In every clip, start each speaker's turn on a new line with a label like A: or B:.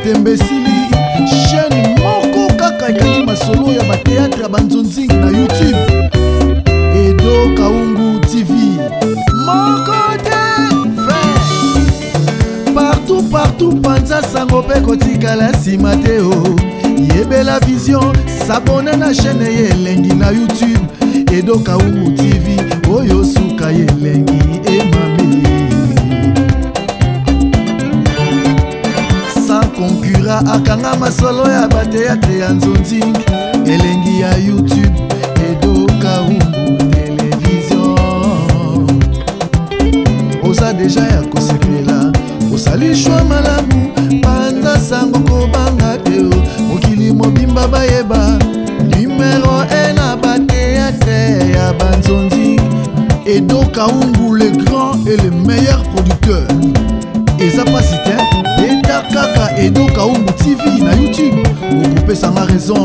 A: Tembesili chaîne moko kaka ekangi masolo ya bateatre ya banzonzingi na YouTube. Edo Kaungu TV moko te partout panza sango pe kotikala nsima te o. Yebela vision s'abonne na chaîne yelengi na YouTube. Edo Kaungu TV oyo suka yelengi emame. Sans concurrent akanga masolo ya bateatre ya nzonzingi elengi ya YouTube. Edo Kaungu télévision oza deja ya kosepela osalishwa malamu panza sango kobanga te o. Mokili mobimba bayeba numéro 1 na bateatre ya banzonzingi. Edo Kaungu le grand et le meilleur producteur. Eza pasite Eta kaka Edo Kaungu TV na YouTube. Okoupe sanga raison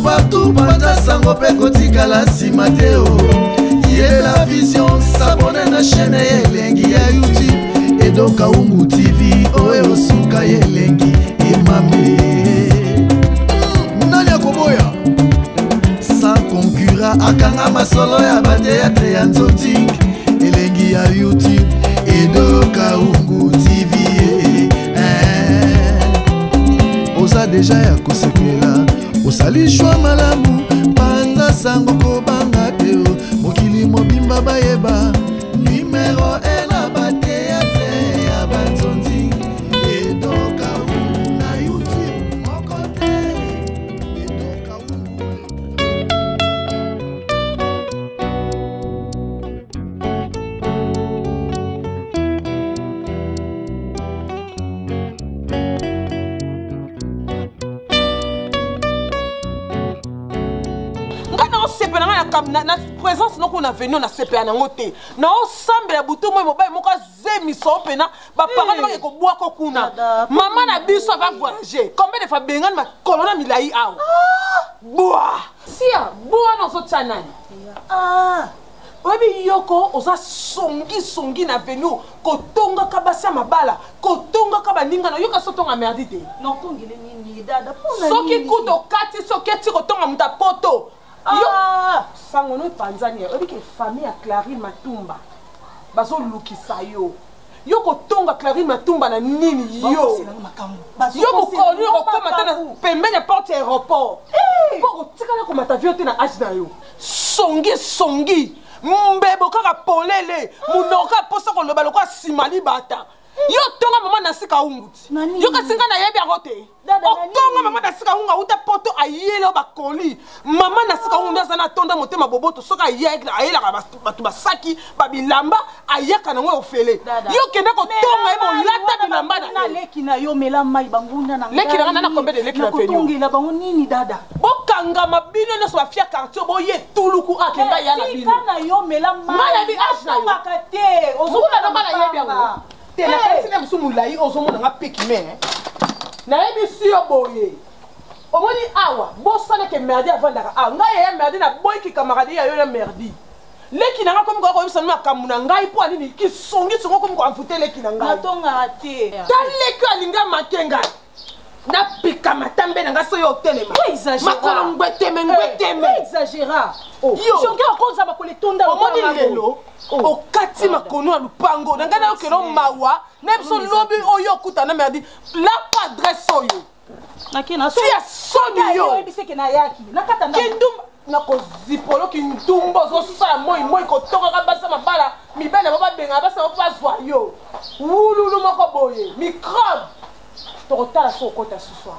A: partout panza sango pe kotikala nsima te o. Yela vision s'abonne na chaîne yelengi ya YouTube. Edo Kaungu TV oyo suka yelengi emame. Nani akoboya sans concurrent akanga masolo ya bateatre ya nzonzingi elengi ya YouTube. Edo Kaungu TV oza deja ya kosepela osalishwa malamu panza sango kobanga te o. Mokili mobimba bayeba numéro 1 na bateatre ya banzonzingi. Edo Kaungu na YouTube moko te. Edo Kaungu.
B: Na présence non qu'on a venu na CPA na ngote na ensemble ya butu moi mobile moko zemi so pena ba parole ba ko boa ko kuna maman na biso va voyager combien de fois bengan ma colonna milai aw boa sia boa no so tsanani obi yoko oza songi na venu kotonga kabasa mabala kotonga kabaninga na yoka sotonga merdite
C: non tongile nini dada pona
B: soki kuto kati soki ti kotonga muta poto sango no Tanzania obi ke famille ya Clarine Matumba bazo lukisa yo kotonga Clarine Matumba na nini yo mokolo yo komata na pembeni ya porte ya aéroport po kotikala komata vio te na age na yo songi mbebo kaka polele munoka posa koloba lokwa simali bata yo tonga mama na sika unguti yo kasinga na yebi yango te otonga mama na sika unga uta poto ayele bakoli mama na sika unga za na tonda motema boboto soka ayela batu basaki babilamba ayaka nango ofele yo kende ko tonga ebo lata bilamba
C: na leki na yo mela mai bangunda na
B: leki na kombe de leki na fenyo
C: kotongela bango nini dada
B: bokanga mabino na so bafia quartier boye tuluku akenda yana bino
C: kana yo mela mai
B: mala bi ashna yo
C: makate
B: ozula na mala yebi yango tena kasina musumulai ozomona nga pikime na yebi siyo boye omoni awa bosana ke merdi avandaka nga ya merdi na boyki camarade ya yo na merdi leki na nga komi ko yebisa ma kamuna ngai po anini ki songi songo komi ko amfute leki na ngai
C: natonga te
B: ta leki alinga makenga na pika matambe na nga so yo telema makolo ngweteme
C: exagéra yo jonge akoza bakole tonda
B: omoni lelo okati makono ya lupango na ngana okelo mawa na biso lobi oyo okutana merdi la pas adresse oyo
C: nakina
B: so ya soni yo
C: ebiseke na yaki nakata na
B: kindumba na kozipolo kindumba ozosala moi kotongaka basa mabala mibale babenga basa bapazwa yo wululu moko boye microbe tokotala so okota ce soir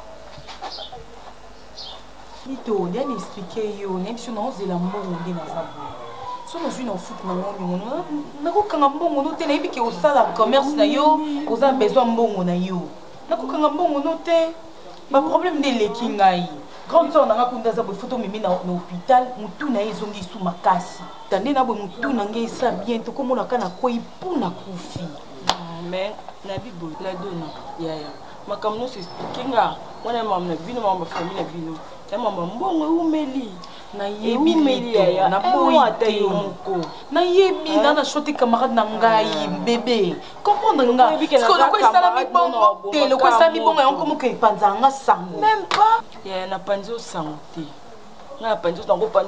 C: Nito, on a expliqué yo, on a dit non c'est la mort on dit na zabu. So no jui na foot na ngombi na ko kanga mbongo no te na ibi ke osala commerce na yo, oza besoin mbongo na yo. Na ko kanga mbongo no te, ba problème de leki ngai. Grande sœur na ngakunda zabu photo mimi na hôpital, mutu na ezongi su makasi. Tande na bo mutu na ngai sa bien to komona kana ko ipuna kufi.
D: Mais na bibo la dona ya makamno se expliquer nga wana mama na bino mama famille na bino ya mama mbongo umeli
C: na yebi lito na boite moko na yebi na chote camarade na ngai bébé comprendre nga parce que loko esala mibongo te loko esala mibongo yango moke panza nga sango
D: même pas ya na panzo sango te na panzo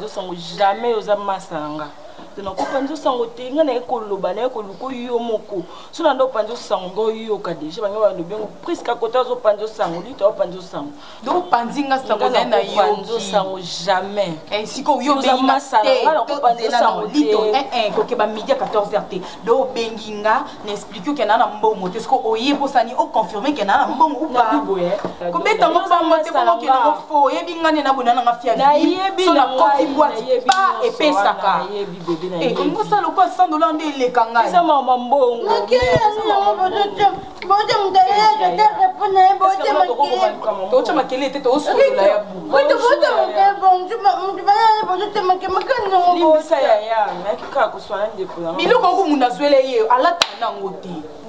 D: sango jamais oza masanga na ko panzo sango te nga na ekoloba na ekoluko yo moko so na ndo panzo sango yo ka déjà bango ba lobengo presque à côté zo panzo sango lito panzo sango
C: donc panzinga sango na yo
D: panzo sango jamais
C: siko yo be masanga na ko panzo sango lito ko ke ba midi à 14h te do benginga na explique que na mbongo te siko oyepo sani o confirmer que na mbongo ou pas ko beta ngo ba te ko ke na fo yebinga ne na bonana nga fia so na koti boîte pas epesaka on ça le quoi $100 les kangas
D: ça maman bon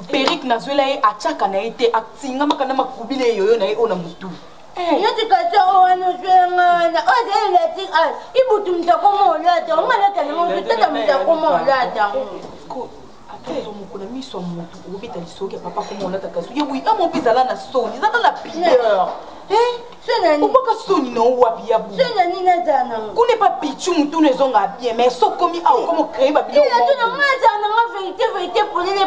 C: Peric na zwela ye achaka na ete aktinga makana makubile yoyo na ye ona mutu
E: yoti kacho wano jwenga ode leti ai ibutu mtakomo lata ngala kana mo tata mtakomo lata
C: ko atezo mukuna miso mutu obita lisoke papa komo lata kaso ye wi amo bizala na soni zaka la pire
E: Sena ni
C: ubaka soni no wapi ya bu
E: Sena ni na jana
C: kune pa pichu mutu ne zonga bien mais so komi a komo créer ba bilo
E: ya tuna maza na vérité polele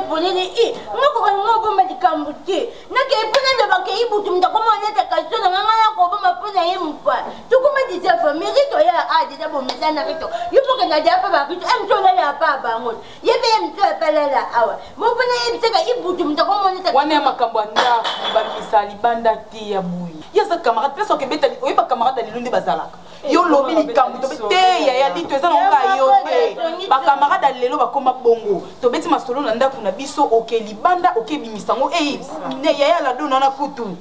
E: ngoko kan ngoko madikambuti na ke pona de ba ke ibutu mtakomo lata kaso na ngala ko ba mapona ye mpa tukuma dija famille to ya adi da bo mezana rito yupo kana ja pa ba rito amtona ya pa ba ngol yebe mtu apalala awa mo bona yebiteka ibutu mtakomo lata
C: wana makambo anda ba misali banda ti ya bui yasa camarade peso ke betali oyi ba camarade lilundi bazalaka yo lobi likambo to te ya lito eza na yo te ba camarade lelo ba koma bongo to beti masolo na ndako na biso oke libanda oke bimisango ne ya la dona na kutu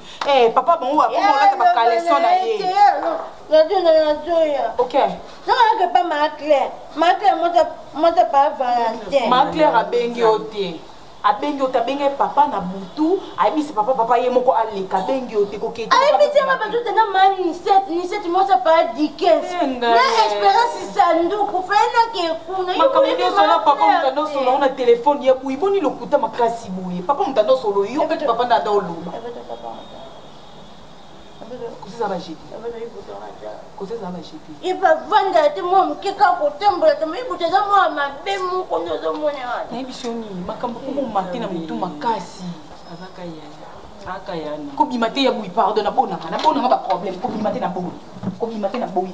C: papa bongo ba bongo la ba kaleso na ye
E: ya dona na joya
C: okay
E: ça va que pas ma Claire moi pas Valentin
C: ma Claire abengi ote abengi otabenge papa na butu ayebisi papa ye moko aleka bengi ote koketi
E: ayebisi nga bato tena mani ni set moi ça pas Dickens na espérance sanduku fena ke kuna
C: makambo solo papa mutando solo na telefone ye bui boni lokuta makasi buye papa mutando solo yo pe papa na da oluba kozeza ba jeudi kozeza ba jeudi
E: iba vanda te mo mkeka ko tembola te mo ibuteza mo mabe mo ko ndozo mona
C: na ebisoni makambo ko mate na mutu makasi
D: azaka ya
C: ko bimate ya bui pardon na bona ba problème ko bimate na boi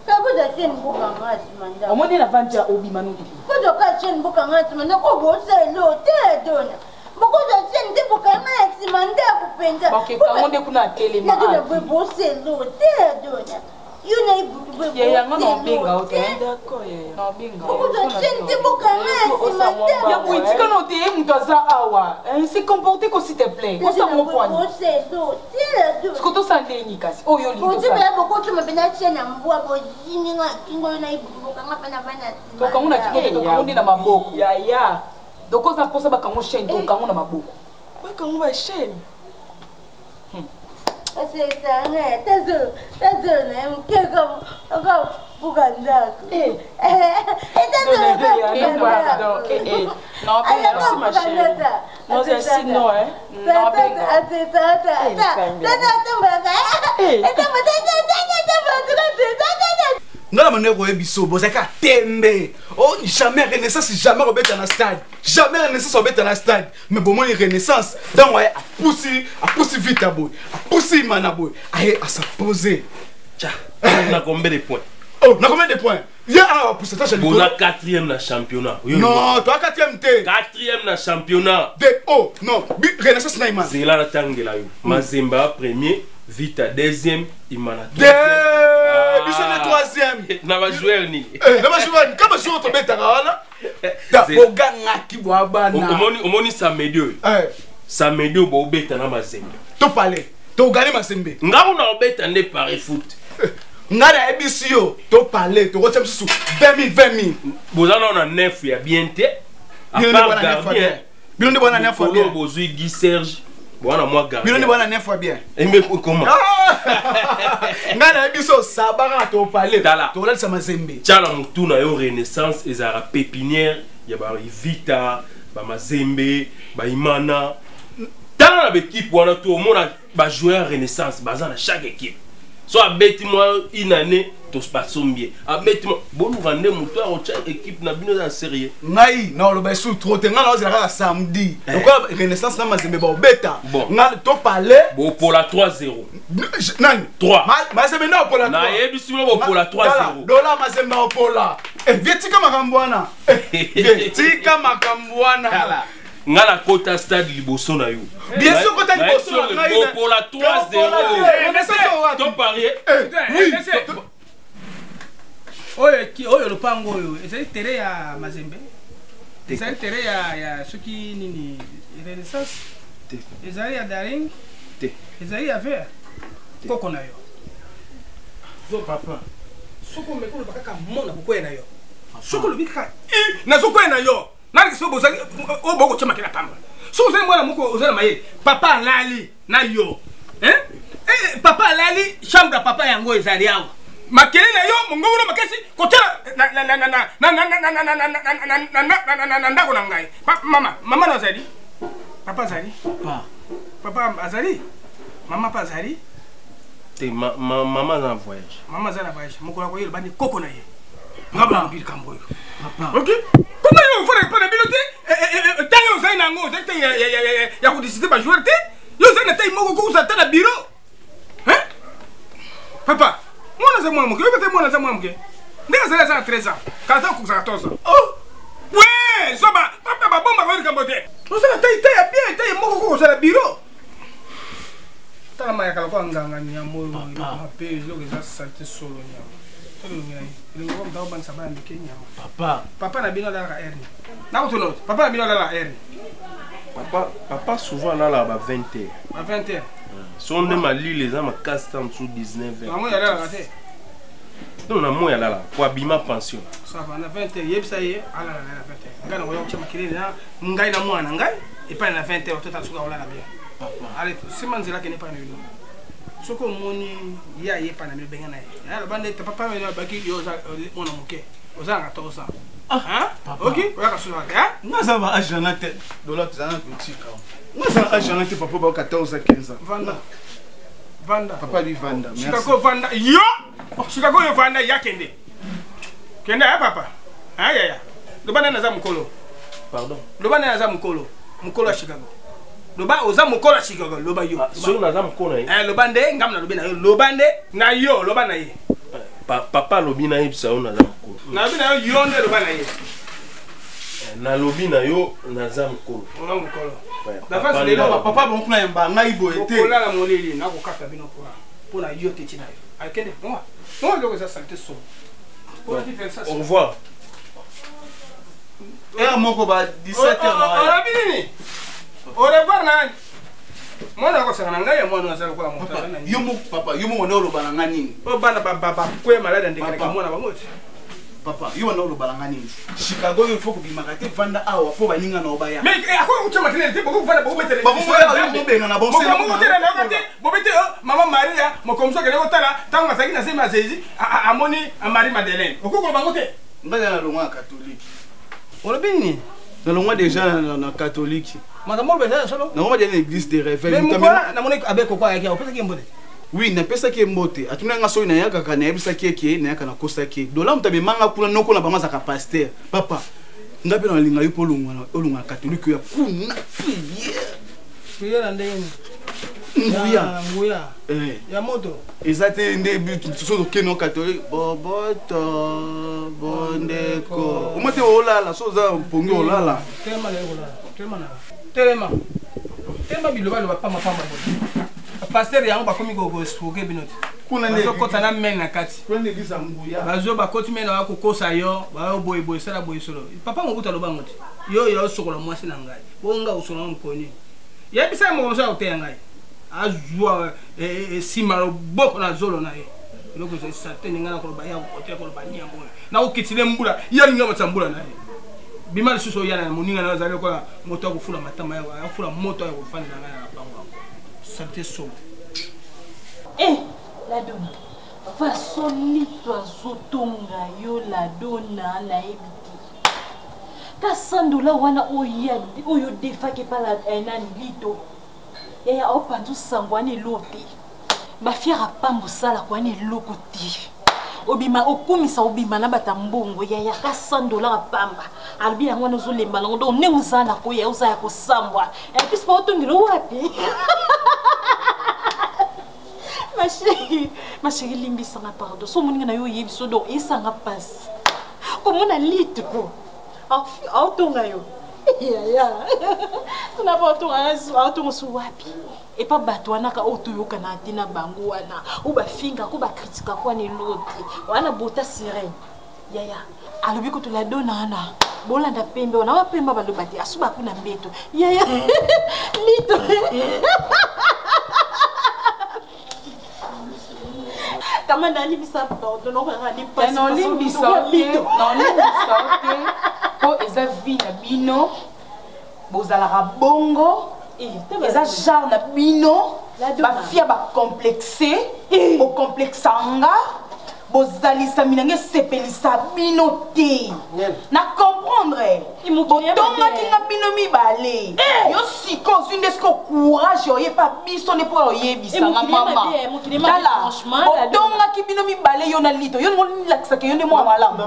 E: ka ko da chen buka ngasi manda
C: omone na vanja obimanu
E: ko do ka chen buka ngasi manda ko bo se lo te dona boko da chen te buka ngasi manda ku penda
C: okay kangonde kuna tele ma
E: na do bo se lo te dona yuna ibutu bo
C: ya ngona obenga okay
D: d'accord
C: na obenga
E: boko da chen te buka ngasi manda
C: ya buitika no te mutu aza awa se comporter ko s'il te plaît ko sa mo point
E: bo se lo te dona
C: skoto sandeni kasi oyo li
E: Kuti bela boko tu mapena chena mbua bo jini nga kingo na ibutu kanga pana pana
C: to kanguna kingo kangundi na maboko
D: ya
C: doko za posa bakango chaîne to kango na maboko
D: bakango ba chaîne
E: Aseta ne tazo na mkeka aka bugandako tazo
C: non
D: merci ma chérie non c'est si non hein
C: non benga
A: ngala mane ko ebiso bozaka tembe oh jamais renaissance jamais robeta na stade jamais renaissance robeta na stade mais bon moi renaissance donc ouais a poussi vite à boy a poussi manaboy aye à se poser
F: tiens na combien de points
A: oh na combien de points ya a pourcentage
F: pour la 4e na championnat
A: non toi 4e te
F: 4e na championnat
A: de oh non renaissance na imana
F: c'est là la tangela yo Mazemba premier Vita 2e Imana
A: 3e biso na 3e
F: na ba joueur ni
A: na ba joueur kama joueur to beta wana da boganga ki bwa bana
F: omoni Samedio bo beta na Mazembe
A: to parler to gagner Mazembe
F: ngao na obeta nde pari foot
A: ngara ebisi yo to parler to kotem susu 20
F: bozana na 9 ya bien te à part gardien
A: bino nde bwana 9
F: Polo bozui Guy Serge Bon, moi,
G: Bino ni bwana 9 fois bien.
F: Et mais comment?
G: Ngana biso sabara to parler.
F: Tala.
G: To la sa mazembe.
F: Tala mutuna yo renaissance ezara pépinière, ya ba Vita, ba Mazembe, ba Imana. Dans l'équipe, on a tout le monde va jouer à Renaissance, basé dans chaque équipe. Soit à bêtement une année, tout se passe bien. À bêtement, bon, nous rendons mon tour à chaque équipe, n'a bien dans série.
G: Ngai, non, le baissou trop, t'es là, samedi. Donc, Renaissance, n'a pas de bêta.
F: Bon,
G: n'a pas parler.
F: Bon, pour la 3-0.
G: Non,
F: 3.
G: Mazembe, non, pour la 3.
F: Na yebisimo pour la 3-0.
G: Dola Mazembe, pour la. Vietika Makambouana. Vietika Makambouana.
F: Nga la kota stade liboso na yo.
G: Bien sûr kota liboso
F: na yo. Pour la 3-0. Ton parier.
H: Oui. Oyo lupango oyo. Ezali tere ya Mazembe. Ezali tere ya soki nini Renaissance. Ezali ya Daring. Ezali ya Vert. Koko na yo. Zo papa. Soko mekolo bakaka mona kokoya na yo. Soko lobika. Na soko na yo. Nani kiso bozali o boko chama kila pamba. So uzali mwana moko uzali maye. Papa lali na yo. Papa lali chambre papa yango ezali awa. Makele na yo mongolo makasi kotela na ndako na ngai. Mama na zali. Papa zali. Papa azali. Mama pa zali.
F: Te mama na voyage.
H: Mama zana voyage. Moko ko yelo bani koko na ye. Ngaba bil kamboyo.
G: Papa.
H: OK? Comment il faut pas de piloter tant que vous avez nango ya ko décider ba jouer té yo ça na tay moko ko sa ta na bureau hein papa mona za mwana mke yo peut mona za mwana mke ndeka za za 13 ans quand on ko 14 ans oh ouais so ba papa ba bomba ko kambote yo ça na tay tay bien tay moko ko sa na bureau ta ma ya kala ko nganga ni amoyo ma pe zo ke za salte solo ni papa na bino la erni. Na kotono, papa na bino la erni.
F: Papa souvent là là 20h.
H: À 20h.
F: Son de ma lit les hommes casse en dessous 19h.
H: Na moya la raté.
F: Non na moya là pour abima pension.
H: Ça va na 20h, yebisa ye ala na 20h. Ngana ngoyo chama kilele na ngai na mwana ngai et pas na 20h total suka wala na bien. Allez, c'est manzela qui n'est pas nous. Soko moni ya ye pana mi benga nae ya bande te papa me baki yo za mona moke oza nga tosa hein OK oya ka sula ya
G: ngaza ba ajana te dola tuzana kutika ngaza ajana te papa ba 14 15
H: vanda
G: papa lui vanda merci
H: Chicago vanda yo Chicago yo vanda ya kende ya papa ya lobana na za mukolo
F: pardon
H: lobana na za mukolo ya Chicago loba oza mukola Chicago loba yo
F: so na za mukona
H: lobande ngam na lobina yo lobande na yo loba na ye
F: papa lobina yebisa ona za mukolo
H: na lobina yo yonde loba na ye
F: na lobina yo na za mukolo
H: ona mukolo
G: la face de papa bon kuna yamba ngai bo ete
H: okola la moleli na ko kata bino pour na yo teti na yo akende moi lo za santé so pour faire ça
F: au revoir
G: moko ba 17h
H: na bini au revoir nani mwana ko sanga ngai mwana azala ko la mota na
G: yomo papa yomo wana lo balanga nini
H: o bana baba ko malade ndenge ka mwana bangoti
G: papa yo wana lo balanga nini Chicago il faut ko bimaka te vanda awa po baninga na obaya
H: mais ako ko chama tele te boko vanda boko betele
G: boko mo benga na bon
H: c'est mo tele na kote bo bete mama Maria mo komso ke ko tala tanga saki na sema sezi amoni Marie Madeleine okoko bangote
G: ngala na longwa catholique
H: on le bini
G: na longwa déjà na catholique
H: madame Olbeza solo
G: na ngoma de l'église de réveil
H: na mona abeko kwa yake opesa ki mbode
G: oui na pesa ki mbote atuna nga so na yaka kana yebisa ki na yaka na kosa ki dola mutabe manga kuna noko na banza ka pasteur papa ngabe na linga yupo olunga catholique ya kuna
H: prière ndenge nguya ya moto
G: ezate ndebi so ke no catholique boboto bondeko umate olala so za pongi olala
H: Telema biloba loba pama bote. Pasteur yango bakomi go spoke binoti.
G: Kuna ne
H: kota na men na kati.
G: Kuna ne bisa nguya.
H: Bazo bakoti men na ko kosa yo, ba boy sala boy solo. Papa ngokuta loba ngoti. Yo sokola mwasi na ngai. Bonga usona mkoni. Ya bisa mo so ote ngai. Azwa simaro boko na zolo na ye. Loko sa teni ngana ko ba ya ko te ko ba nyambo. Na ukitile mbula, ya nyama tsambula na ye. bima lisusu oyala na moninga na azali kwa moto akofula matama ya afula moto ya kofanda na ngai na bango santé somme
C: la dona façon lito azotonga yo la dona nayebi te ka $100 wana oyo defake pala nani lito yaya opanza osango wana eloko te bafiara pamba osala kwa wana eloko te obima okumisa obima na bata mbongo yaya ka $100 pamba alobi yango wana ozolemba nango donc ndenge oza na koya oza ya kosambwa episi pa otongela wapi ma chérie limbisanga pardon so moninga na yo oyebi so donc esanga mpasi komona lito aotonga yo yaya tunapa aotonga so wapi epa bato wana ka oyo toyokana te na bango wana oyo bafinga ko bakritika ko wana eloti wana bota sirene yaya alobi ko tola dona wana bolanda pembe wana bapemba baloba te asuba kuna mbeto yaya lito kama nalibisa pardon nokanga mpasi
D: nolimbisa te po eza vi na bino bozalaka bongo eza genre na bino bafia bacomplexe bokomplexanga bozalisa minange sepelisa bino te na comprendre botongaki nga bino mibale yo siko ozwi nde siko courage oyepa biso nde mpo oyebisanga mama tala botongaki bino mibale yo na lito yo nolakisaka yo nde mwa malamu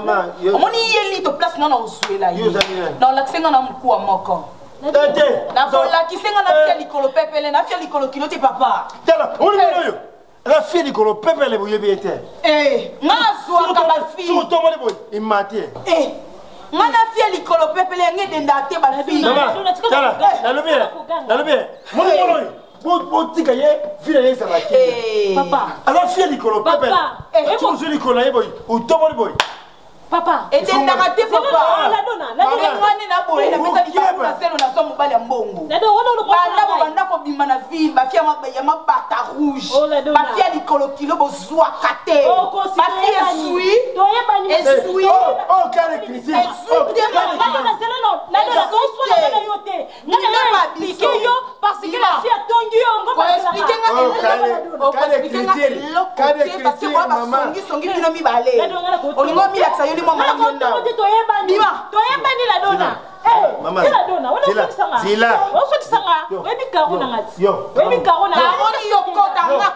D: omoni ye lito place nga na ozwela ye na olakise nga na mokuwa moko nakolakise nga nafia likolo pepele nafia likolo kilo te papa
I: tala oyo Rafi Nicolo, Pepe le bouillé bien.
D: Nga azwaka bafi.
I: Surtout moi le boy, il m'a dit.
D: Nga na fi Nicolo Pepe le ngedenda te bafi.
I: Tala, na le bien. Mon boy, bon tika ye, fille ye ça va qui.
C: Papa.
I: Alors fi Nicolo Pepe. Tu Nicolo ye boy, ou tomo le boy.
C: Papa,
D: et t'es narratif papa.
C: La donna, la donna.
D: Ngani na boye na meta di na selo na somo bali ya mbongo.
C: La donna,
D: banda ko bima na ville, ba fia ma bata rouge. Ba fia likolo kilo bo zwa kate. Ba fia sui. Esui.
I: Oh, quelle critique.
C: La donna, c'est la donna, on soit la donna yote. Ngana ba expliquer yo parce que la fia tongi yo ngo
D: ba expliquer nga
I: quelle critique.
D: Parce que moi ba songi bino mi balé. Olingo mi laksa yo
C: Bima, toyebani la donna.
I: Maman,
C: la donna.
I: c'est là.
C: On fait ça. Webi karo na ngati. Webi karo na.
D: Karoni yo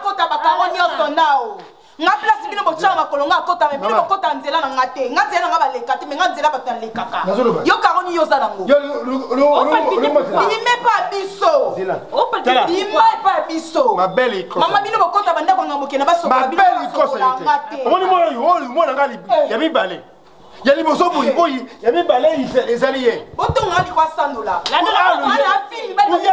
D: kota ba karoni yo sonao. Nga place bino bochanga makolo nga kota me bino kota nzela na ngate. Nga nzela nga baleka te me nga nzela batana lekaka. Yo karoni yo za nango. Ni me pas biso. Ni me pas biso.
I: Ma belle ikosa.
D: Mama bino bokota banda kwa ngamoke na baso
I: ma belle ikosa. Omoni mwana ngali ya mibale. Il y a des morceaux pour y a des balais, les alliés.
D: Autant on a dit quoi ça nous là? La donna,
C: la donna,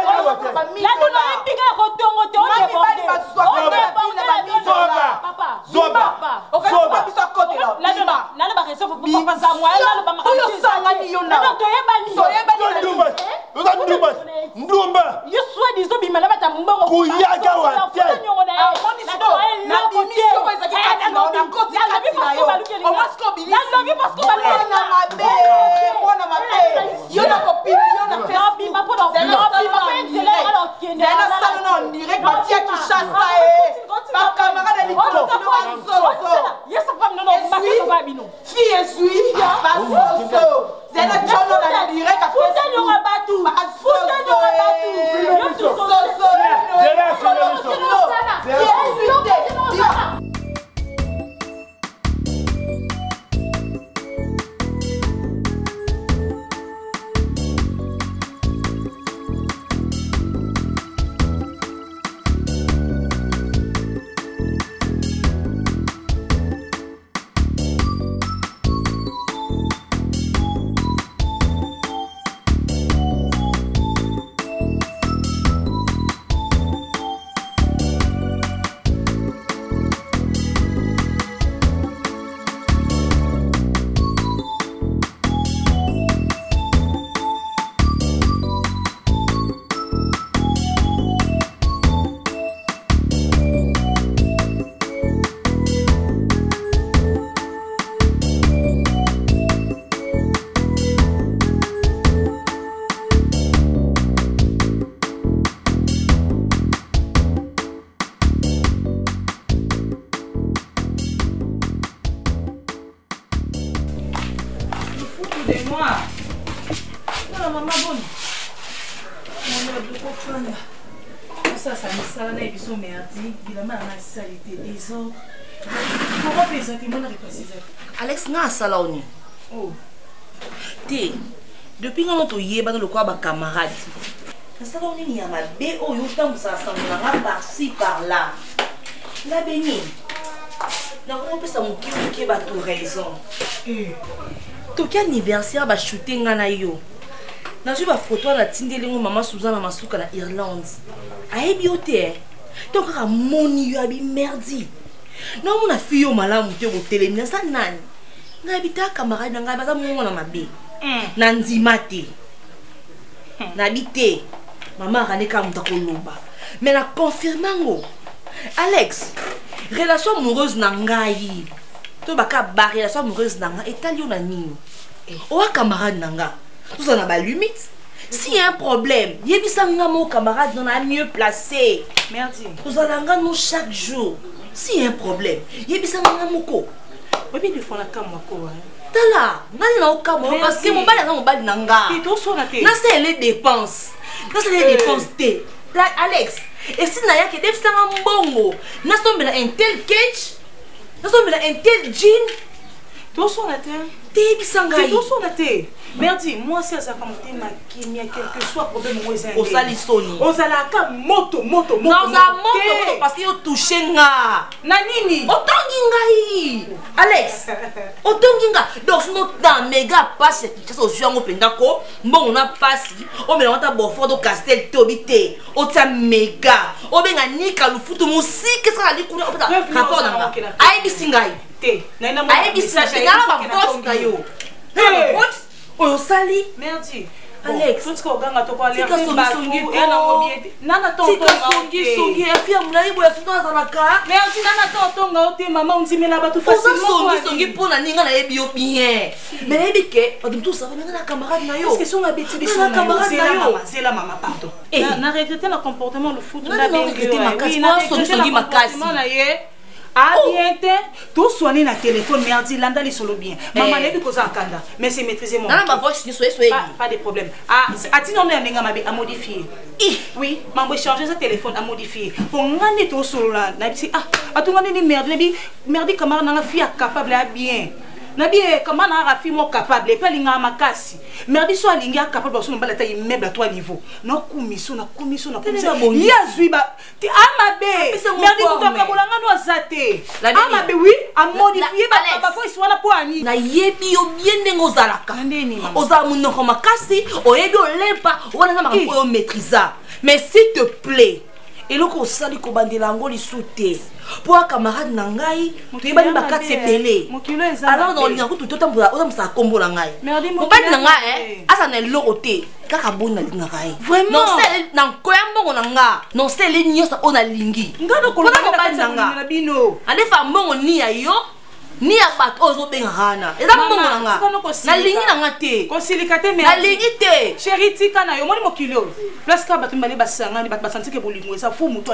C: ça là et puis son merdi il a mal à salité des autres comment faire ça que moi n'a pas ça
D: Alex na sala oni
C: oh
D: te depuis quand on to yeba dans le quoi ba camarade na sala oni ni ya mabe o yo tangu sa sangana par-ci par-là la béni na on peut ça mon qui ba tout raison to ki anniversaire ba shooter ngana yo na je ba photo na tindeli ngo mama Suzana masuka na Irlande ayebi ote to ka moni yo abi merdi na mona fiyo malamu te ko telemina sa nani na bita camarade na ngai ba mo na mabe na ndima te na bité mama raneka muta ko loba mais na confirmango Alex relation amoureuse na ngai to baka ba relation amoureuse na ngai etali na nini o camarade na nga tout ça na ba limite s'il y a un problème yebisa nga mon camarade dans la mieux placé
C: merci
D: vous allez nga nous chaque jour s'il y a un problème yebisa nga moko
C: obi de fona kamwa ko
D: tala nani na okamo parce que mon bali na mon bali na nga
C: et to so na te
D: na c'est les dépenses na c'est les dépenses te la Alex et si na ya ke def sanga mbongo na sombela un tel catch na sombela un tel jean
C: to so na te
D: te bisanga
C: to so na te merci moi c'est ça comme te ma kimia quel que soit problème moi c'est
D: au salisoni
C: on sala ka moto
D: non za moto parce que yo touché nga
C: na nini
D: otongi ngai Alex otongi nga donc sinon dans méga passe ça so yango pendako mbongo na passe o mela wata bofo do castel tobité o tia méga o benga nika lufutu musiki ça ali kuna opeta rapport na ai bisingai
C: te na ina mo
D: ai bisingai na ba boss na yo oh sali
C: merci
D: Alex
C: tout ce qu'on gagne to parler
D: tika songi
C: na ngobiete nana tonto
D: songi afia mulai boya futo azalaka
C: merci nana tonto ngaote mama unzimela batu facilement
D: songi pona ninga na yebi yo bien mais yebi ke odum tout ça na camarade na yo
C: est-ce que son abeti biso
D: na camarade na yo
C: c'est la maman pardon
D: na
C: regretter le comportement le foot
D: na regretter makasi na songi makasi
C: ah bien tout soigner na téléphone merdi landa li solo bien maman nebi koza akanda mais c'est maîtriser mon
D: na ba voix ni soye
C: pas de problème ah atino na ninga mabe a modifier oui mambo changer sa téléphone a modifier pour ngani to solo na bi ah atungani ni merdi kamara na fille capable à bien na bien comment na rafi mo capable et puis linga makasi merdi so alinga capable ba so na balata immeuble à 3 niveaux na kumiso na ya zuiba ti amabe merdi kutoka bolanga no azate amabe oui a modifier ba fois iswana po ani
D: na yebi yo bien nengo zalaka oza munoko makasi oyebi olempa wana na makambo yo maîtriser mais s'il te plaît eloko osali kobandela yango lisute po camarade na ngai toyebani bakati ebele alors na olinga kutu totambola otambosa kombo na ngai mobali na ngai aza na eloko te kaka boni nalingaka ye nonsele na nkoya mbongo na nga nonsele nyonso oyo nalingi mpona mobali na nga adefa mbongo ni ya yo ni ya bato oyo ozobengaka wana eza mbongo na nga nalingi na nga te nalingi te
C: chéri tika na yo moni mokili oyo plaska bato mibale basangani bato basantike bolingo eza fu moto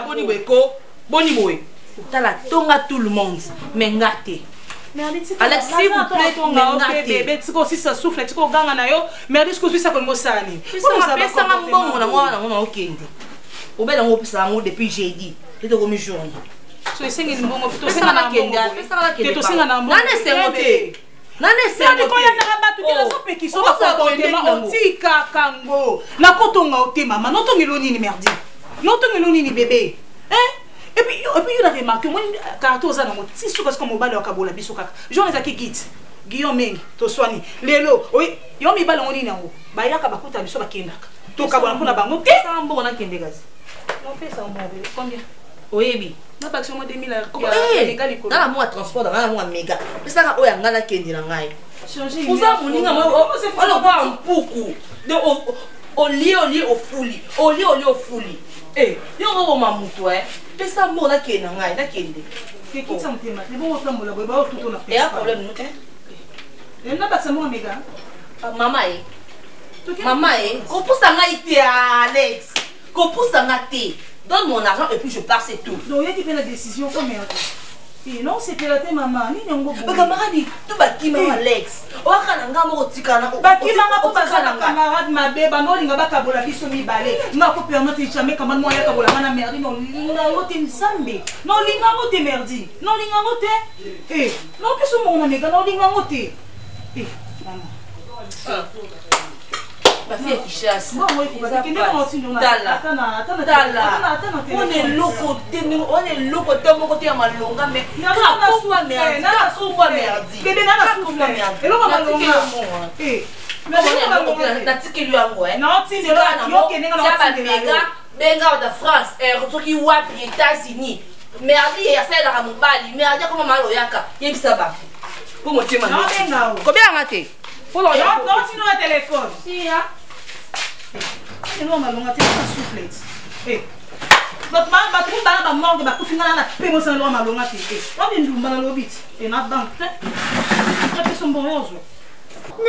D: boni boyeko boni boye tala tonga tout le monde mais nga te Alex s'il vous plaît tonga
C: bébé tiko si ça souffle tiko ganga na yo merdi siko suisa ko ngosani
D: pour ça pesa nga mbongo na mwana ngona okende obela ngo pesa ngo depuis jeudi tete ko mi journée
C: so esengi mbongo to senga na mbongo to senga na mbongo
D: nane sengo te nane sengo
C: ko yana rabatu te so peki so ba ko otika kango na kotonga ote mama no tongelo nini merdi no tongelo nini bébé et puis il a remarqué moi carton za na mo ti suka comme mobile wakabola biso kaka jean ezaki git Guillaume Mengi to swani lelo oui yo mi bala ngoni nango ba yaka bakuta biso bakendaka to kabola mpona bango te
D: ça mbongo na kende gazi
C: mon père ça mbongo combien
D: oyebi
C: na ba sur 2000 ya liko
D: na moi transport na moi méga pesa ka oya ngana kende na ngai changer uza muninga mo olo kwa mpuku de au lit au fuli yo ngo mamuto pesa mo na kende ngai na kende
C: kitsa mutema ni bon otambola boy ba tuto na pesa
D: ya problème
C: na ba samo mega
D: mama kopusa ngai te Alex kopusa ngai te donne mon argent et puis je pars c'est tout
C: donc il y a qui fait la décision comme Non, c'était la maman. Ni nyongo.
D: Camarade, tout bakima Alex. Oaka nanga mo tikana.
C: Bakima nga bazana camarade mabe ba no linga bakabola biso mibale. Nga ko permettre jamais comment moi ya kabola mana merdi non linga ngote nsambe. Non linga ngote merdi. Non linga ngote. Non peso mo na mega non linga ngote. Maman.
D: Ma fille qui chasse.
C: Bon, moi, il faut pas on est loco, on est loco, mon côté à ma longue, mais n'a pas souffert, n'a pas souffert, bébé n'a pas souffert. Et l'on va longue. Mais on a tiqué lui à moi. Non, tu ne l'as pas benga de France, et qui voit les États-Unis. Merdi et celle à mon bali, merdi comme maloyaka. Il ça va. Pour mon témoin. Non, benga. Combien a raté? Non, tu n'as un téléphone. Si, hein. Et nous, on a l'ongati, on a soufflé. Notre maman va trouver dans la mort de ma cousine à la paix, moi, c'est un homme à l'ongati. On vient de nous dans le bit. Et notre banque, tu son bon rose. Il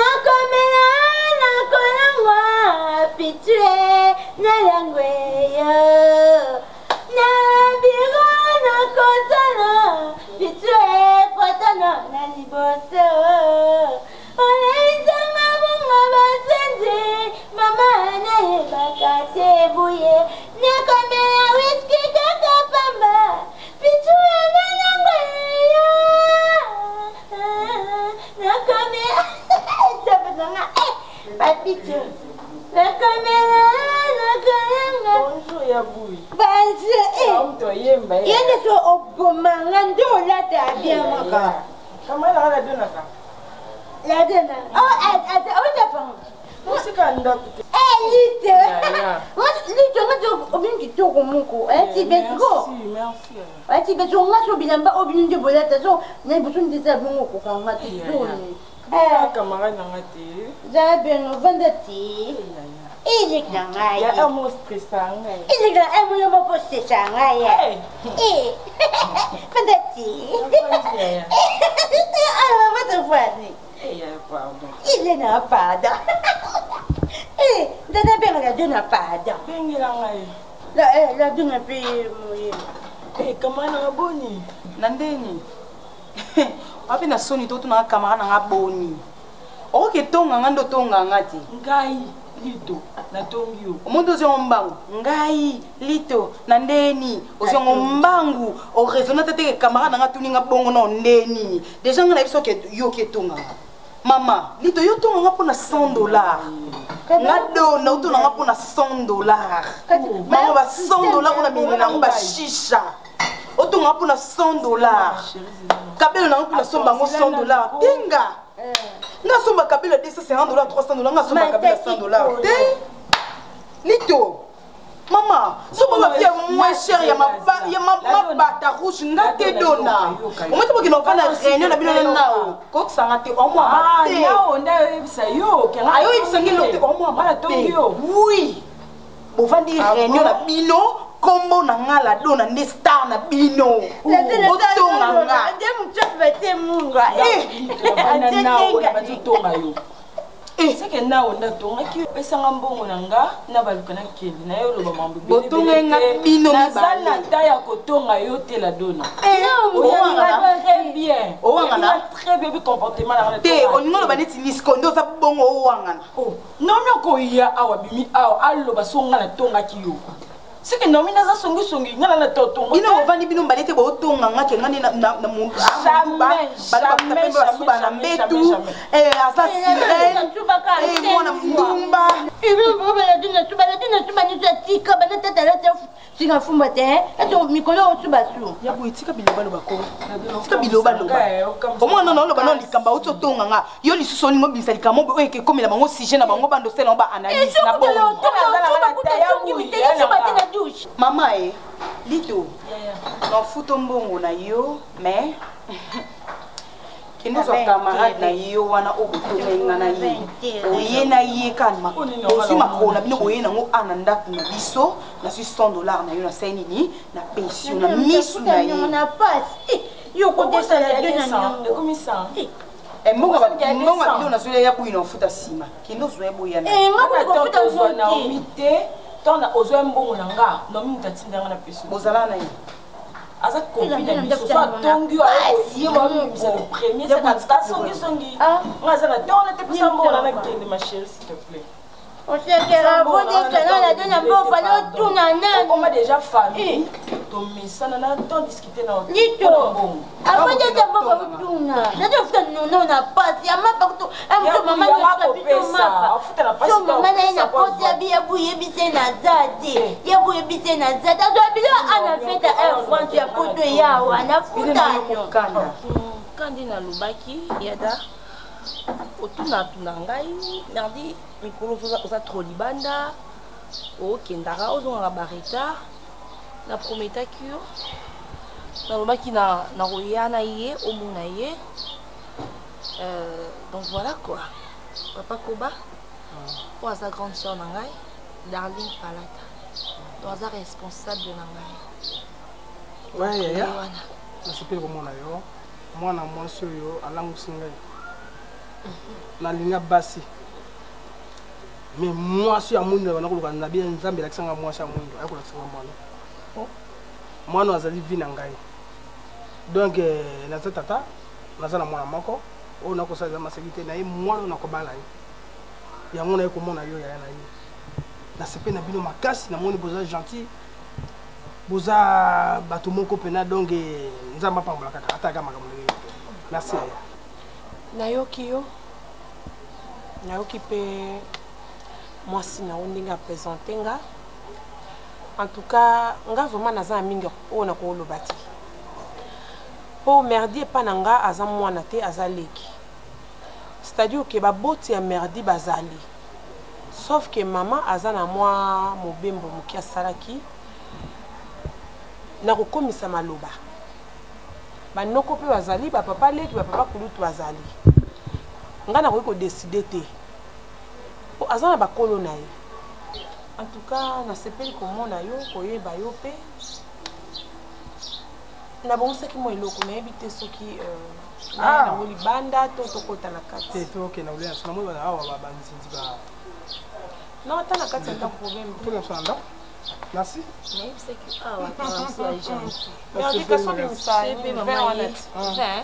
C: est n'a pas d'âme. La donne n'a pas d'âme. La donne n'a pas d'âme. Comment on a boni? Nandeni. Api na soni to tuna camarade na boni. O ke tonga ngando tonga ngati. Ngai lito na tongio. Omuntu zo mbangu. Ngai lito na ndeni. Ozo mbangu o raisonner tete camarade na tuninga bongo na ndeni. Déjà ngana biso ke yo ke tonga. Mama, lito yo tonga nga pona $100. Ngado na uto nga pona $100. Mama ba $100 ona mini na ba shisha. Oto nga pona $100. Kabelo na pona somba ngo $100. Tenga. Nga somba kabelo $250, $300, nga somba kabelo $100. Te. Lito. Mama, so ba via moins cher ya ma bata rouge ngate dona. O mete boki no fana réunion na bino nao. Ko sanga te o mwa te. Nao nda ebisa yo. Ayo ebisa ngelo te o mwa mala tongio. Oui. Bo vandi réunion na bino kombo na ngala dona nde star na bino. O tonga nga. Nde mutso vete munga. Ande nao na batonga yo. C'est que na onda tonga ki pesanga mbongo nanga na balukana kende na yo loba mambo botonga nga bino na sala taya kotonga yo te la dona très bien na très bien comportement na te oninga loba neti niskondo za bongo owangana non nyoko ya awa bimi awa aloba songa na tonga ki yo c'est que nomina za songi songi ngana na totonga bino ovani bino mbalete bo tonga ngake ngani na mundu jamais jamais basuba na metu asa sirene mwana mdumba ibo bobela dina tuba ni tika bana tata la singa fumba te ato mikolo otuba su ya boitika biloba lo bako tika biloba lo omwana no lo bana likamba uto tonga nga yo lisuso lingo bisali mo o eke komela bango sujet na bango bando sela ba analyse na bo mama lito na futo mbongo na yo mais kino zo camarade na yo wana obutonga na yo oye na ye kanma osi makona bino boye na ngo ananda na biso na $100 na yo na senini na pension na misu na yo na passe yo ko desala de na yo comme ça mbongo ba na zule ya kuina futa sima kino zo eboya na ngako futa zo na omite tona ozo mbongo nanga no minta tindanga na peso bozala na yo
D: aza copine na biso so atongi aye babimisa le premier c'est songi nga aza na ntongo na te pesa mbongo na kende ma chérie s'il te plaît.
E: On sait que la bonne étonnante la donne un peu fallait tout nanan.
D: On a déjà famille. Donc mais ça n'a pas discuté dans.
E: Ni tout. Avant de te voir tout na. Na de faire non na pas. Il y a ma partout. Un peu maman ne peut plus ma. So maman na pote ya bien bouiller bité na zati. Ya bouiller bité na zati. Donc bien ana fait un France ya poto ya wana futa.
D: Kandi na lubaki yada. Otuna tunangai merdi mikolo oza trop libanda okendaka ozongaka bareta na prometa cure nalobaki na koya na ye omona ye donc voilà quoi papa Koba po aza grande sœur na ngai Darling Palata donc aza responsable na ngai
H: yaya nasepeli komona yo mwana mwasi oyo alangusi ngai nalinga basi mais mwasi ya mwindu wana koluka na bien nzambe lakisanga mwasi ya mwindu ayo kolakisanga mwana mwana azali vi na ngai donc naza tata naza na mwana moko oyo nakosala maseki te na ye mwana nakobala ye yango na ye komona yo yaya na ye nasepe na bino makasi namoni boza gentil boza bato moko pena donc nzambe apambola kaka ataka makambo ndenge merci yaya
B: nayoki mpe mwasi na ndenge apresente nga en tout cas nga vraiment naza na mingi oyo nakoloba te mpo merdi epa na nga aza mwana te aza leki c'est-à-dire ke baboti ya merdi bazali sauf ke mama aza na mwa mobembo moki asalaki na kokomisa maloba banoko mpe bazali bapapa leki bapapa kulutu bazali nga nakoki kodeside te po aza na bakolo na ye en tout cas nasepeli komona yo koyeba yo mpe nabongisaki mwa eloko nayebi te soki nango libanda to tokota na kati
H: te tokenda kolia so namoi bana awa banzinzi ba
B: non ata na kati ata problème
H: tokenda so na ndako merci
D: nayebisaki awa kansi ya gentil
B: merdi solimisa ver wana ti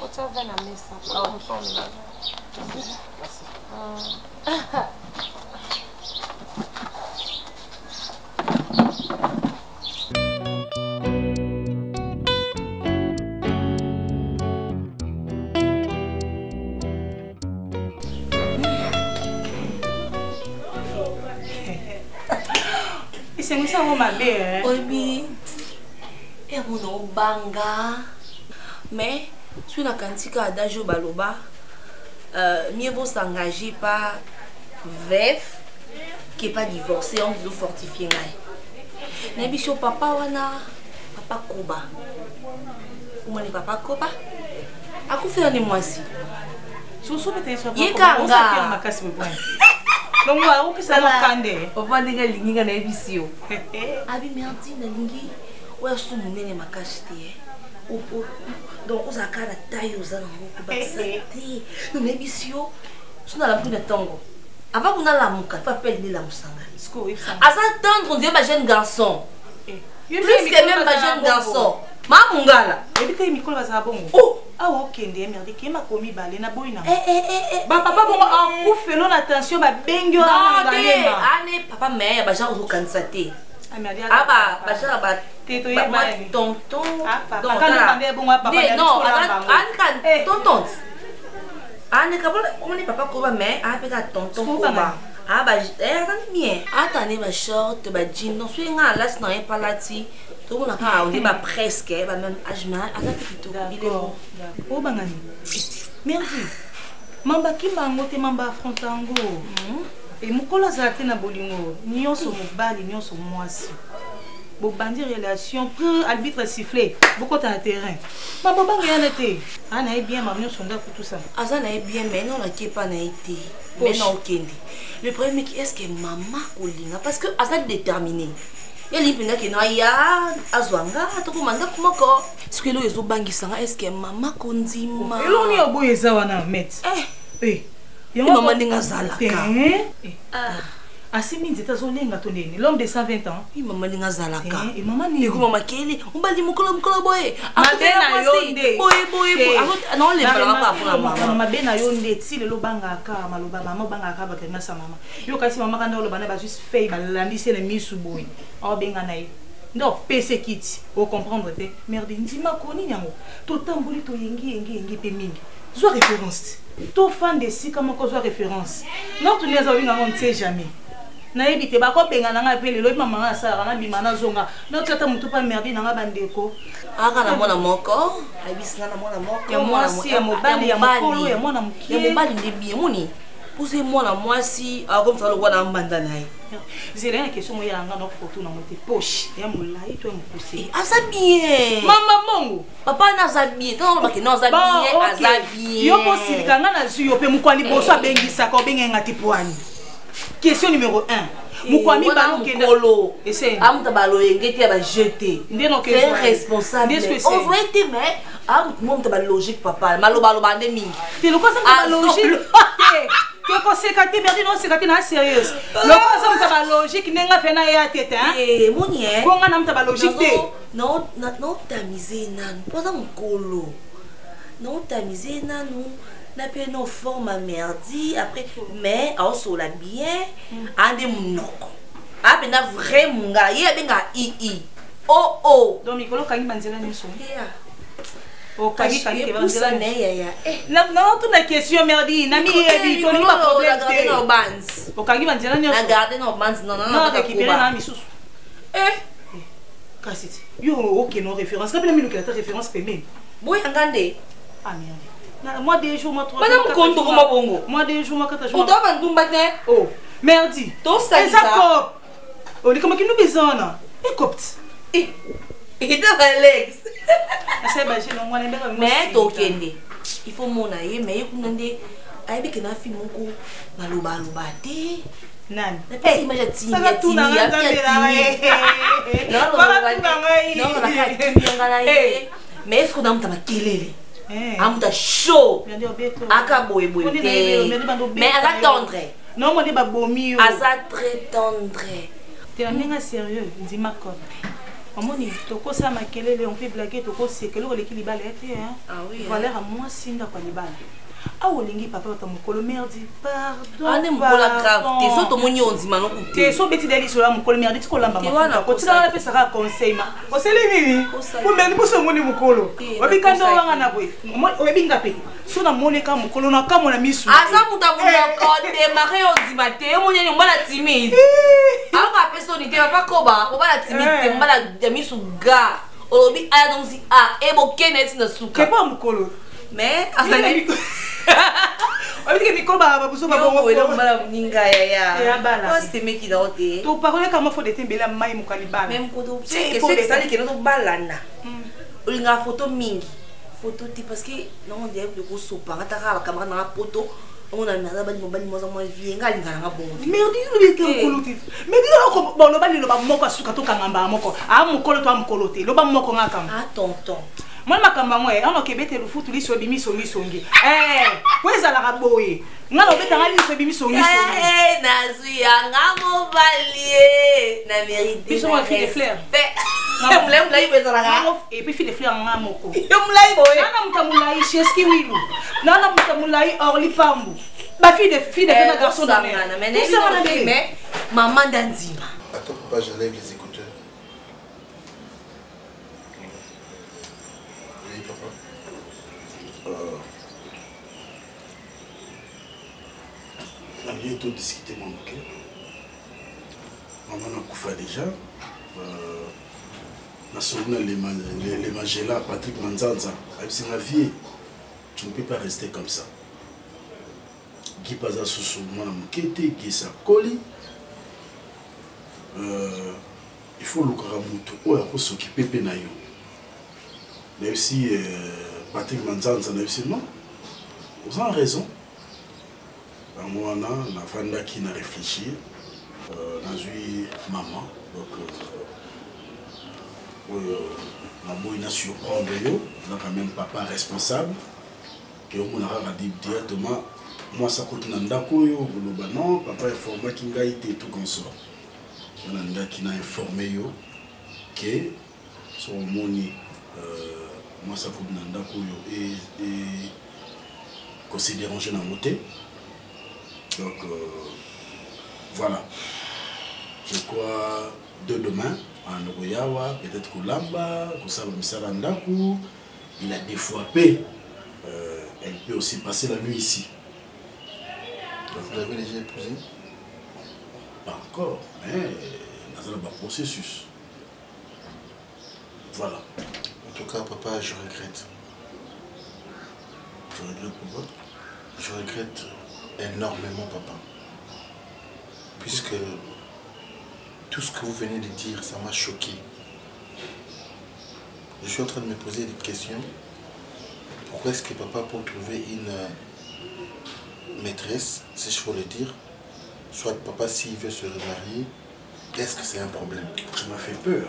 B: otia ver na mesa
C: C'est moi ça ma belle.
D: Obi. Et mon banga. Mais sur la cantika d'Ajo Baloba, mieux vaut s'engager pas veuf qui pas divorcé, on veut fortifier ngai. N'ebisho papa wana papa Koba. Comment les papa Koba? A quoi faire les mois-ci?
C: Je suis peut-être sur
D: Yekanga.
C: Donc moi on peut ça le candé.
D: Papa ninga linga na ebisio. Abi merdi na lingi. Wa su munene makashite. Donc on a cara taille aux alentours ba sati. No ebisio. Suna la puna tango. Avant qu'on a la muka, pas peine la musanga. Asa tendre on dirait ma jeune garçon. Plus que même ma jeune garçon. Ma mungala.
C: Ebite mikolo ba bongo.
D: Oh.
C: Ah ok ndé merdi ki makomi balé na boyina. Ba papa bongo en couffe non attention ba bengyo na ngalema.
D: Ane papa mais ba genre kanisa te.
C: Ah merdi.
D: Ah ba genre ba
C: teto yeba
D: tonton.
C: Ah papa quand demandé bongo papa.
D: Non, ane tonton. Ane kabole on ni papa ko ba mais a pe ka tonton ko ba. Ah bah bien. Attendez ma short, ma jean, non suis nga là non pas là ti. Tout le monde a on dit bah presque, bah même âge mais attends plutôt. Il est bon.
C: Oh bangani. Merci. Mamba ki mango te mamba frontango. Et mukola zate na bolingo. Nyonso mobali, nyonso mwasi. Bo bandi relation que arbitre sifflé. Beaucoup de terrain. Mamba banga yana te. Ana est bien ma nyonso nda pour tout ça.
D: Azana est bien mais non la qui pas na été. Mais non okende. Le problème est est-ce que maman kolinga parce que Asa déterminé. Il y a qui noya azwanga tokomanda kumoko. Ce que lo ezo bangisanga est-ce que maman kondima.
C: Et l'on y a boyeza wana met.
D: Maman ndinga zala.
C: Asimi nzeta zolenga tonene l'homme de 120 ans.
D: Oui maman linga zalaka.
C: Et maman ni
D: ko mama kele on bali mukolo boye.
C: Mabena yonde.
D: Boye. Non le bala pas pour la maman.
C: Mabena yonde ti le lobanga ka maloba maman banga ka ba kenga sa maman. Yo kasi maman kana lo bana ba juste fait ba landisi na misu boye. O benga na ye. Non PC kit. O comprendre te. Merde ndima koni nyango. To tamboli to yengi pe mingi. Zo référence. To fan de si comment ko zo référence. Non tu les as vu on ne sait jamais. Na ebite ba ko benga na nga pe lelo mama nga sala na bimana zonga na tata mutu pa merdi na nga bandeko
D: aka na mona moko abisina na mona moko
C: ya mwasi ya mobali ya mokolo ya mwana mukie
D: ya mobali ndebi moni pose mwana mwasi comme ça le wana mbanda naye
C: zele na question mo ya nga na photo na mote poche ya molai to mopuse
D: asa bien
C: mama mongo
D: papa na za bien to ba ke na za bien aza bien
C: yo posilika nga na zuyo pe mukwali boso abengisa ko benga tipwani. Question numéro 1. Mukwami balo
D: kolo. Amuta balo engeti ya ba jeter. C'est responsable. On voit été mais amuta ba logique papa. Maloba bande mingi.
C: Te lo kosa ba logique. Que conséquence merdi non c'est na sérieuse. Lo kosa muta ba logique nenga fena ya tete hein.
D: Moni hein.
C: Ko nga na muta ba logique te.
D: Non tamiser nan. Poza mukolo. Non tamiser nanu. Na pe no forme merdi après mais on so la bien ande munoko abe na vrai munga ye benga ii oh
C: donc mikolo kangi banzela nyeso
D: ya
C: o kangi ke banzela
D: ne ya
C: na tu na question merdi na mi yebi to ni pas problème te
D: no bands
C: o kangi banzela nyeso
D: na garder no bands non
C: récupérer na misusu kasiti yo OK non référence quand même nous la référence pe même
D: boy angande
C: ah merde. Moi des jours, moi 3
D: jours. Madame compte pour moi bongo.
C: Moi des jours, moi 4 jours.
D: On doit vendre un bagné.
C: Oh, merdi.
D: Ton ça.
C: Ça oh, les comment qui nous besoin là? Et copte.
D: Et dans Alex.
C: C'est bah j'ai non moi les
D: mais to kende. Il faut mon aïe mais il kunande aïe bi kena film ko baloba te.
C: Nan.
D: Eh, imagine tini ya tini. Non, mais est-ce qu'on a un kelele? Amuta chaud. Aka boy mais asa tendre.
C: Non, moi ba bomi.
D: Asa très tendre.
C: T'es un nègre sérieux, dis ma copine. Maman ni toko sa makelele on fait blaguer toko c'est que le l'équilibre était hein.
D: Ah oui.
C: Valeur à moi sinda kwa libala. Ah olingi papa ta mokolo merdi pardon.
D: Ane mokolo grave. Te so to moni ondima no kuté.
C: Te so beti dali so la mokolo merdi tiko lamba mafuta. Ko tila na pesa ka conseil ma. Conseil nini? Ko merdi bo so moni mokolo. Obi kando wanga na boy. Obi ngape. So na moni ka mokolo na ka mona misu.
D: Asa muta mona ko démarrer ondima te moni ni mbala timide. Anga pesa ni te papa koba, mbala timide, mbala jamisu ga. Obi aya donc si ebo kenet na suka.
C: Ke ba mokolo.
D: Mais azali
C: on dit que Mikolo va vous sauver bon
D: on ninga ya bala c'est mec qui doit te
C: to parole comme faut detembela mai mukalibana
D: même kodo c'est ça qui no balana olinga photo mingi photo ti parce que non on dirait que ko sopa ngata ka camera na photo on a nada bali mobali moza mo vie nga linga nga bon
C: merdi le ke mukolote merdi ko bon lo bali lo ba moko asuka to kangamba moko mukolo to mukolote lo ba moko nga kam
D: tonton
C: moi makamba moi on okebete le foot liso bimi songi songi weza la raboye ngalo beta ngali liso bimi songi songi
D: nazuya ngamo balie na vérité
C: biso moi fille de fleurs
D: ngamo fleur mlai weza la ngamo
C: et puis fille de fleurs ngamoko
D: yo mlai boye
C: nana mutamulai cheski wilu nana mutamulai orli pambu ba fille de fleurs garçon de
D: mais maman danzima
A: attends papa j'enlève les écouteurs. On a bientôt discuté mon cœur. Maman a coupé déjà. Les Magella, Patrick Manzanza, c'est ma vie. Tu ne peux pas rester comme ça. Qui passe à sous moi, qui sa colis. Il faut le caramuto. Oh, il faut s'occuper de Nayo. Mais aussi, Patrick Manzanza, non. Vous avez raison. Moi, la femme qui n'a réfléchi, j'ai maman, donc la surprendre, donc quand même papa responsable, que on a dit directement
G: moi ça coûte nandako yo boloba non papa informa ki ngai te tout comme ça nanda qui n'a informé yo que son moni moi ça coûte nandako yo et considérant je n'en moté donc voilà je crois de demain en Royawa peut-être Kolamba Kosaba Misala Ndaku il a des fois paix elle peut aussi passer la nuit ici.
A: Vous l'avez déjà épousé?
G: Pas encore, mais dans un processus. Voilà.
A: En tout cas, papa, je regrette. Je regrette pourquoi? Je regrette énormément, papa. Puisque tout ce que vous venez de dire, ça m'a choqué. Je suis en train de me poser des questions. Pourquoi est-ce que papa, pour trouver une maîtresse, si je faut le dire, soit papa s'il veut se remarier, est-ce que c'est un problème?
G: Ça m'a fait peur.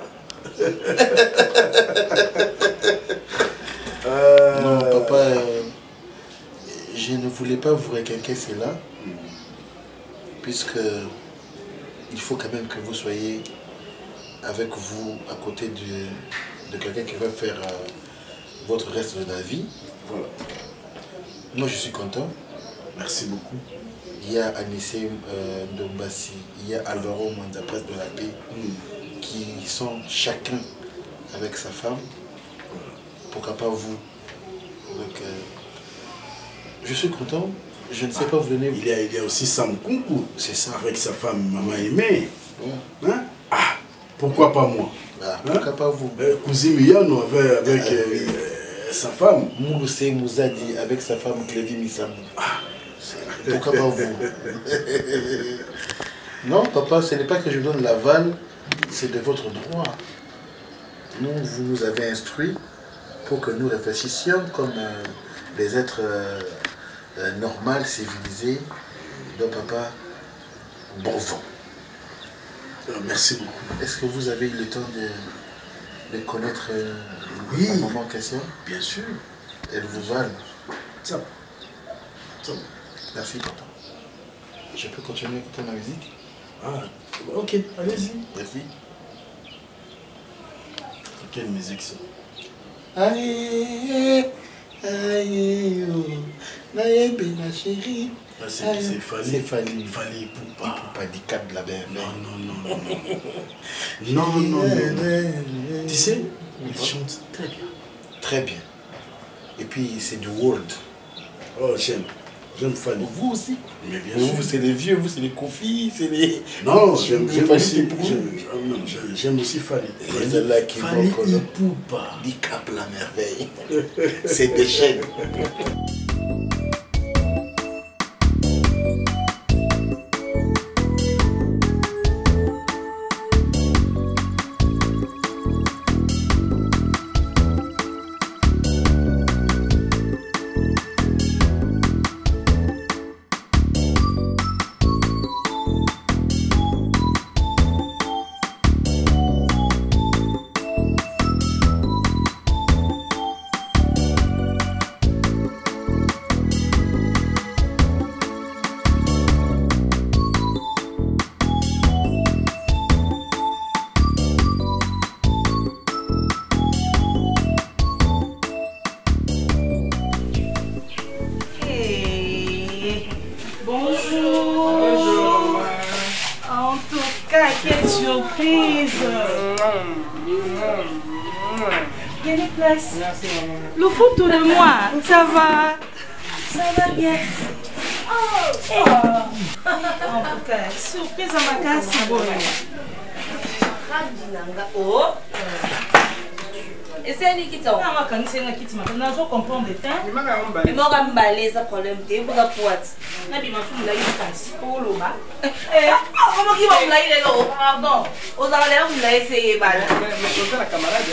A: Non, papa, je ne voulais pas vous requinquer cela, puisque il faut quand même que vous soyez avec vous, à côté de quelqu'un qui va faire votre reste de la vie.
G: Voilà.
A: Moi, je suis content.
G: Merci beaucoup.
A: Il y a Anissé Ndombassi, il y a Alvaro Manda, presse de la paix, qui sont chacun avec sa femme. Voilà. Pourquoi pas vous? Donc, je suis content. Je ne sais pas, vous venez.
G: Il y a aussi Sam Kunku,
A: c'est ça.
G: Avec sa femme, Maman Aimée.
A: Ouais.
G: Hein? Ah, pourquoi pas moi?
A: Ah, pourquoi pas vous?
G: Cousin Miyano avec sa femme.
A: Moussé Mouzadi avec sa femme Clévy Missamou. Ah, pourquoi pas vous? Non, papa, ce n'est pas que je donne l'aval, c'est de votre droit. Nous, vous nous avez instruits pour que nous réfléchissions comme des êtres normaux, civilisés. Donc, papa, bon vent.
G: Merci beaucoup.
A: Est-ce que vous avez eu le temps de connaître la maman en question?
G: Bien sûr.
A: Elle vous valent.
G: Ça.
A: Merci, papa. Je peux continuer à écouter ma musique?
G: Ah, ok, allez-y.
A: Merci.
G: Quelle musique ça?
A: Aïe, aïe, oh, naïe, ma chérie.
G: C'est Fali.
A: C'est Fali.
G: Fali Poupa.
A: Pas du cadre de la BFM.
G: Non. Tu sais, il chante très bien.
A: Très bien. Et puis c'est du world.
G: Oh, j'aime Fali.
A: Vous aussi?
G: Mais bien sûr.
A: Vous, c'est les vieux, vous, c'est les Kofi, c'est les...
G: Non, j'aime aussi. J'aime aussi Fali.
A: Fali
G: Poupa.
A: Il capte la merveille. C'est des chaînes.
C: Quelle surprise! Il y a des places.
H: Merci, maman.
C: Le photo de moi, ça va? Ça va bien. Oh! En tout cas, surprise à ma casse, c'est bon. Oh!
E: Et c'est lui qui t'en
C: va. Quand c'est lui qui t'en va, je comprends le temps.
E: Il m'a emballé ce problème. Tu es pour la poite.
C: Je vais me faire une casse. Oh, là. Comment il va me laisser là? Pardon. Aux allées, vous l'avez essayé.
H: Mais la camarade,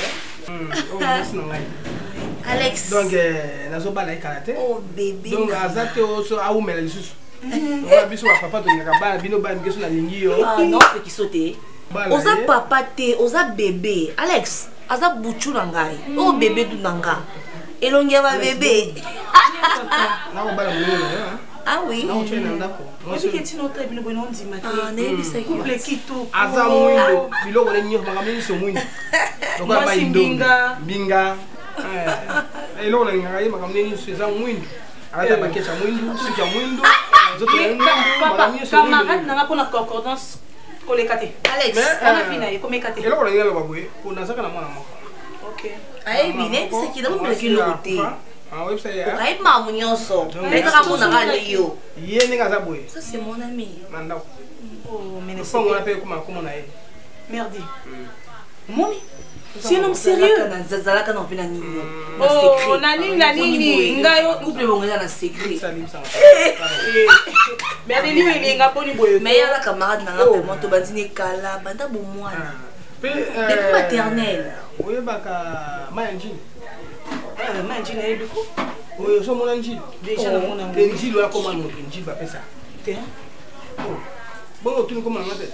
E: Alex.
H: Donc, nous avons parlé de karaté.
E: Oh, bébé.
H: Donc, Azate aussi a ouvert les sous. On a vu sur papa, on a vu nos banques sur la ligne.
E: Ah non, qui sauter. Oza papa te, oza bébé. Alex. Aza buchu nangai. Oh bébé du nanga. Elongia va bébé.
C: Ah oui.
H: Non, tu es dans d'accord.
C: Moi je suis notre bilo bon on dit matin. Ah n'est-ce pas couple qui tout.
H: Aza mwindo, bilo ko lenyo makamini so mwindo. Donc ba
C: binga.
H: Binga. Elo na ngai makamini so za mwindo. Ata baketa mwindo, suka mwindo. Zoto mwindo, makamini so mwindo.
C: Camarade na pona concordance kolekate. Alex, on a fini ko mekate.
H: Elo ko lenyo ba boye, ko na saka na mwana moko.
C: OK. Ai bine bisa kita mo lekilo te.
H: Ah oui, ça y est.
C: Ai mamu nyonso. Ndeka ko na ngale yo.
H: Ye ninga za boye.
C: Ça c'est mon ami.
H: Nanda.
C: Oh, mais
H: c'est on appelle comment na ye.
C: Merdi. Moni. C'est un homme sérieux. Zazalaka na pena nini. Na secret. Oh, nani ngayo couple bongela na secret.
H: Salim ça.
C: Mais adeli we nga poni boye. Mais ya la camarade na ngape monto bandine kala banda bo mwana. Depuis maternelle.
H: Oui, baka manjini.
C: Manjini na ebiko.
H: Oui, so mona njili.
C: Déjà na mona.
H: Njili wa koma mo njili ba pesa.
C: Te.
H: Bon, tu nous comment ngate.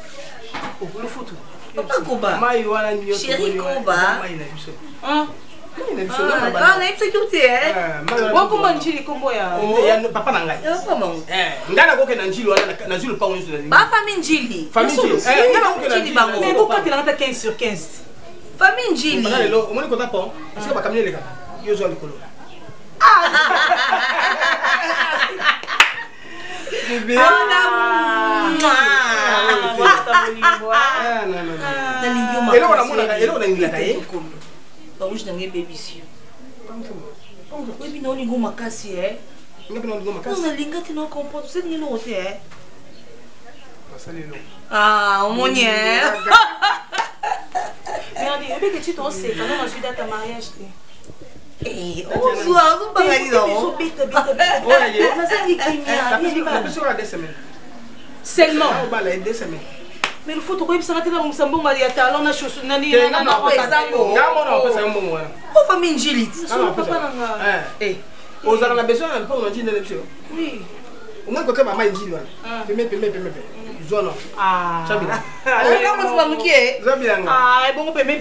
C: Le photo. Papa Koba.
H: Mai wana nyo.
C: Chéri Koba.
H: Mai na biso.
C: Ah.
H: Mai na biso na ba.
C: Ah, na biso kyuti Bon comment njili kombo ya.
H: Ya papa na ngai.
C: Ya papa mo.
H: Ngana ko ke na njili wana na njili pa wonso na.
C: Ba famille njili.
H: Famille njili.
C: Ngana ko njili bango. Mais pourquoi tu l'as 15 sur 15? Famille njili.
H: Ngana lelo, omoni ko ta pon. Est-ce que ba kamine leka? Yo zo likolo.
C: Bébé. Ah, mon nier. Merde, et que tu t'en sais, quand on a suivi à ta mariage. Eh, on soir, on parle de non. Seulement. Mais il faut trouver ça là on s'en bon il y a talent na chose nani na na on famille Ngili
H: eh ozala na besoin na pas on dit na lepsio
C: oui
H: au moins côté maman Ngili wana peme zona
C: ah
H: chabila
C: ah comment c'est pas moi qui est
H: zabila
C: ah bon peme